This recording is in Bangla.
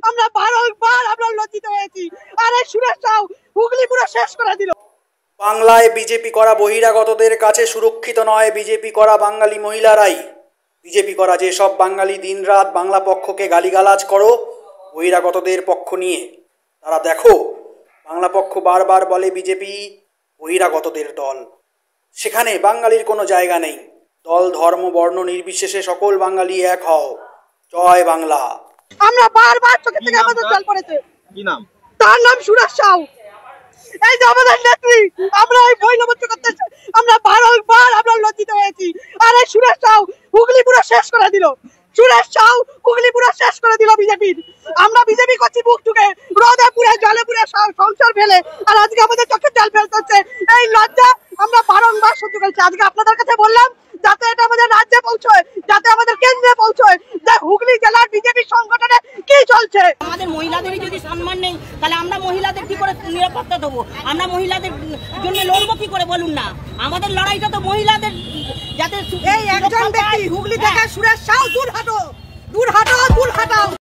আমরা বারবার আমরা লজ্জিত হয়েছি। আরে সুরেশ সাউ হুগলি পুরো শেষ করে দিল। বাংলায় বিজেপি করা বহিরাগতদের কাছে সুরক্ষিত নয় বিজেপি করা বাঙালি মহিলারাই। বিজেপি করা যেসব বাঙালি দিনরাত বাংলা পক্ষকে গালিগালাজ করো বহিরাগতদের পক্ষ নিয়ে, তারা দেখো বাংলা পক্ষ বারবার বলে বিজেপি বহিরাগতদের দল। সেখানে বাঙালির কোনো জায়গা নেই। দল ধর্ম বর্ণ নির্বিশেষে সকল বাঙালি এক হও। জয় বাংলা। আমরা বারবার চোখে থেকে আমাদের জল পড়েছে। কি নাম? তার নাম সুরেশ সাউ। এই যে আমাদের নেত্রী, আমরা এই বৈলবচ্চ করতে আমরা বারবার আমরা লজ্জিত হয়েছি। আরে সুরেশ সাউ হুগলি পুরো শেষ করে দিল। সুরেশ সাউ হুগলি পুরো শেষ করে দিল বিজেপির। আমরা বিজেপি করছি বুক টুকে, রোদে পুরে জলে পুরে সংসার ফেলে, আর আজকে আমাদের চোখে জল ফেলতে হচ্ছে। এই লজ্জা আমরা বারংবার সহ্য করছি। আজকে আপনাদের কাছে বললাম যাতে এটা আমাদের রাজ্যে পৌঁছয়, যাতে আমাদের কেন্দ্রে পৌঁছয় যে হুগলি জেলার বিজেপি সংগঠনে কি চলছে। আমাদের মহিলাদেরই যদি সম্মান নেই তাহলে আমরা মহিলাদের কি করে নিরাপত্তা দেবো? আমরা মহিলাদের জন্য লড়বো কি করে বলুন না? আমাদের লড়াইটা তো মহিলাদের যাতে। এই একজন ব্যক্তি হুগলি থেকে সুরেশ সাউ দূর হাঁটো, দূর হাঁটো, দূর হাঁটাও।